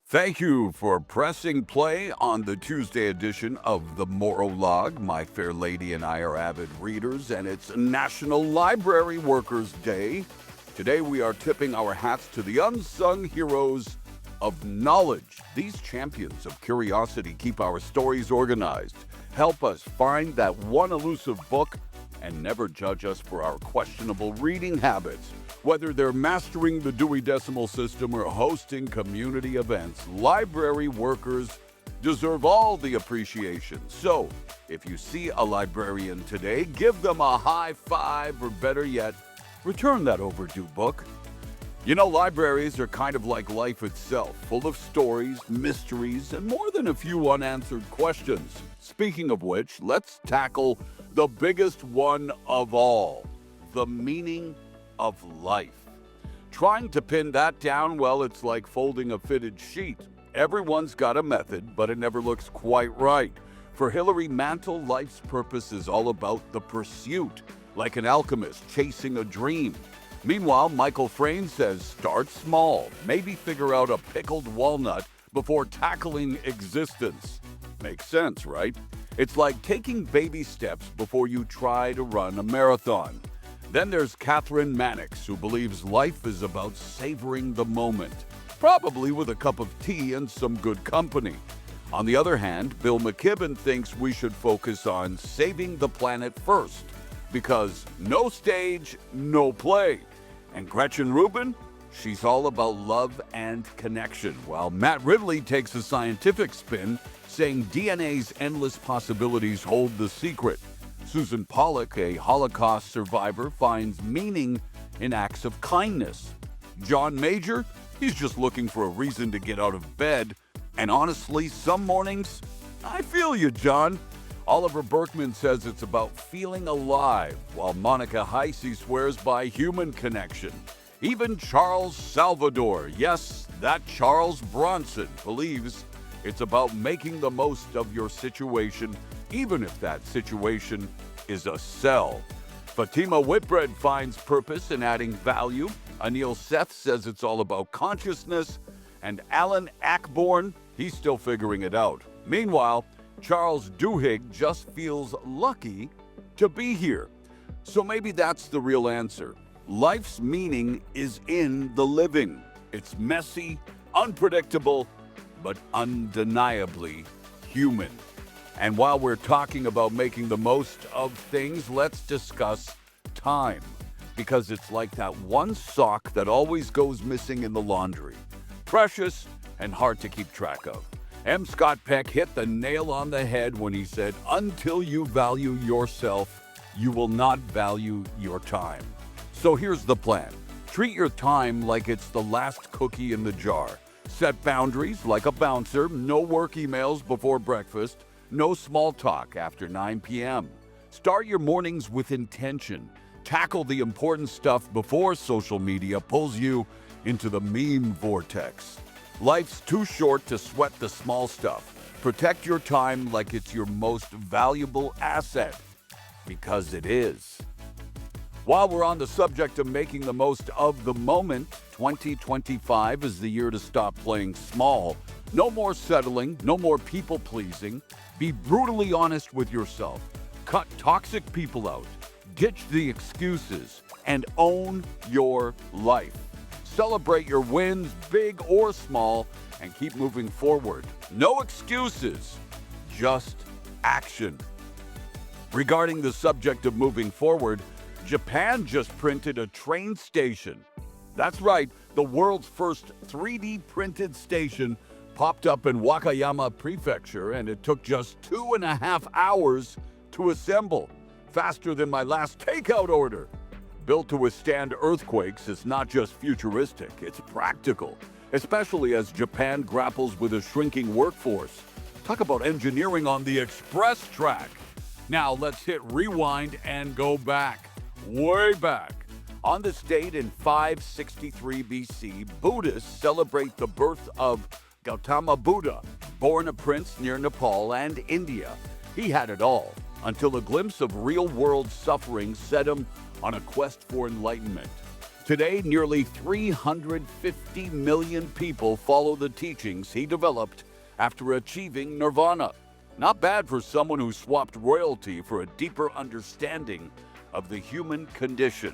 Thank you for pressing play on the Tuesday edition of the Maurologue. My fair lady and I are avid readers, and it's National Library Workers' Day. Today we are tipping our hats to the unsung heroes of knowledge. These champions of curiosity keep our stories organized, help us find that one elusive book, and never judge us for our questionable reading habits. Whether they're mastering the Dewey Decimal System or hosting community events, library workers deserve all the appreciation. So, if you see a librarian today, give them a high five, or better yet, return that overdue book. You know, libraries are kind of like life itself, full of stories, mysteries, and more than a few unanswered questions. Speaking of which, let's tackle the biggest one of all, the meaning of life. Trying to pin that down, well, it's like folding a fitted sheet. Everyone's got a method, but it never looks quite right. For Hilary Mantel, life's purpose is all about the pursuit, like an alchemist chasing a dream. Meanwhile, Michael Frayn says start small, maybe figure out a pickled walnut before tackling existence. Makes sense, right? It's like taking baby steps before you try to run a marathon. Then there's Catherine Mannix, who believes life is about savoring the moment, probably with a cup of tea and some good company. On the other hand, Bill McKibben thinks we should focus on saving the planet first, because no stage, no play. And Gretchen Rubin, she's all about love and connection, while Matt Ridley takes a scientific spin, saying DNA's endless possibilities hold the secret. Susan Pollack, a Holocaust survivor, finds meaning in acts of kindness. John Major, he's just looking for a reason to get out of bed. And honestly, some mornings, I feel you, John. Oliver Berkman says it's about feeling alive, while Monica Heisey swears by human connection. Even Charles Salvador, yes, that Charles Bronson, believes it's about making the most of your situation, even if that situation is a cell. Fatima Whitbread finds purpose in adding value. Anil Seth says it's all about consciousness. And Alan Ackborn, he's still figuring it out. Meanwhile, Charles Duhigg just feels lucky to be here. So maybe that's the real answer. Life's meaning is in the living. It's messy, unpredictable, but undeniably human. And while we're talking about making the most of things, let's discuss time. Because it's like that one sock that always goes missing in the laundry. Precious and hard to keep track of. M. Scott Peck hit the nail on the head when he said, until you value yourself, you will not value your time. So here's the plan. Treat your time like it's the last cookie in the jar. Set boundaries like a bouncer, no work emails before breakfast, no small talk after 9 p.m. Start your mornings with intention. Tackle the important stuff before social media pulls you into the meme vortex. Life's too short to sweat the small stuff. Protect your time like it's your most valuable asset, because it is. While we're on the subject of making the most of the moment, 2025 is the year to stop playing small. No more settling, no more people-pleasing. Be brutally honest with yourself. Cut toxic people out. Ditch the excuses and own your life. Celebrate your wins, big or small, and keep moving forward. No excuses, just action. Regarding the subject of moving forward, Japan just printed a train station. That's right, the world's first 3D printed station popped up in Wakayama Prefecture, and it took just 2.5 hours to assemble. Faster than my last takeout order. Built to withstand earthquakes, it's not just futuristic, it's practical, especially as Japan grapples with a shrinking workforce. Talk about engineering on the express track. Now let's hit rewind and go back, way back. On this date in 563 BC, Buddhists celebrate the birth of Gautama Buddha, born a prince near Nepal and India. He had it all, until a glimpse of real-world suffering set him on a quest for enlightenment. Today, nearly 350 million people follow the teachings he developed after achieving nirvana. Not bad for someone who swapped royalty for a deeper understanding of the human condition.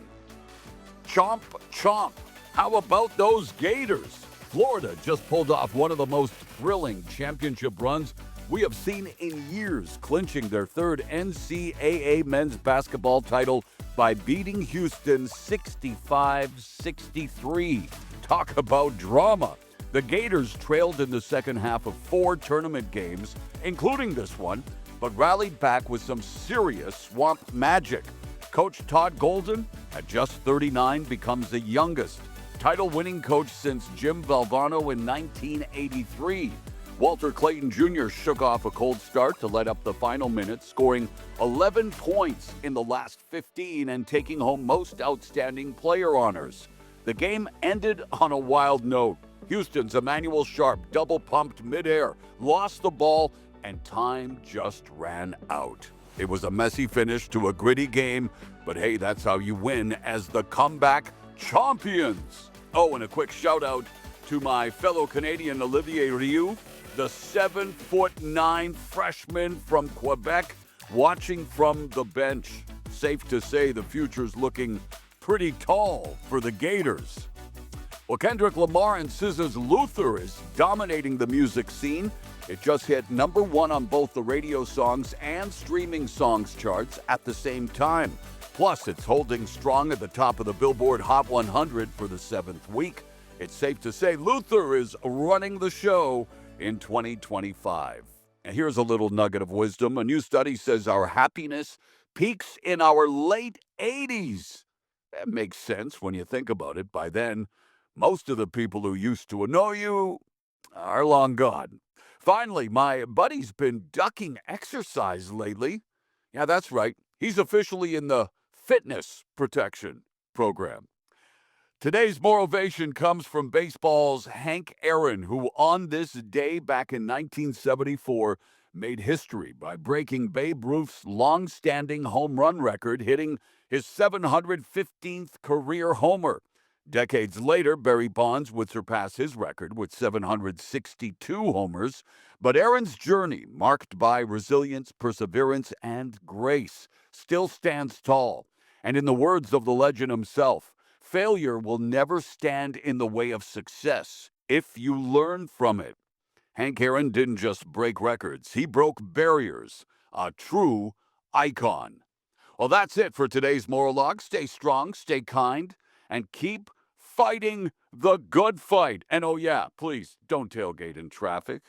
Chomp, chomp. How about those Gators? Florida just pulled off one of the most thrilling championship runs we have seen in years, clinching their third NCAA men's basketball title by beating Houston 65-63. Talk about drama. The Gators trailed in the second half of 4 tournament games, including this one, but rallied back with some serious swamp magic. Coach Todd Golden, at just 39, becomes the youngest title-winning coach since Jim Valvano in 1983. Walter Clayton Jr. shook off a cold start to light up the final minutes, scoring 11 points in the last 15 and taking home most outstanding player honors. The game ended on a wild note. Houston's Emmanuel Sharp double-pumped midair, lost the ball, and time just ran out. It was a messy finish to a gritty game, but hey, that's how you win as the comeback champions. Oh, and a quick shout-out to my fellow Canadian Olivier Rioux, the 7'9" freshman from Quebec, watching from the bench. Safe to say the future's looking pretty tall for the Gators. Well, Kendrick Lamar and SZA's Luther is dominating the music scene. It just hit #1 on both the radio songs and streaming songs charts at the same time. Plus, it's holding strong at the top of the Billboard Hot 100 for the 7th week. It's safe to say Luther is running the show in 2025. And here's a little nugget of wisdom. A new study says our happiness peaks in our late 80s. That makes sense when you think about it. By then, most of the people who used to annoy you are long gone. Finally, my buddy's been ducking exercise lately. Yeah, that's right. He's officially in the fitness protection program. Today's motivation comes from baseball's Hank Aaron, who on this day back in 1974 made history by breaking Babe Ruth's long-standing home run record, hitting his 715th career homer. Decades later, Barry Bonds would surpass his record with 762 homers, but Aaron's journey, marked by resilience, perseverance, and grace, still stands tall. And in the words of the legend himself, failure will never stand in the way of success if you learn from it. Hank Aaron didn't just break records, he broke barriers. A true icon. Well, that's it for today's Maurologue. Stay strong, stay kind, and keep fighting the good fight. And oh yeah, please don't tailgate in traffic.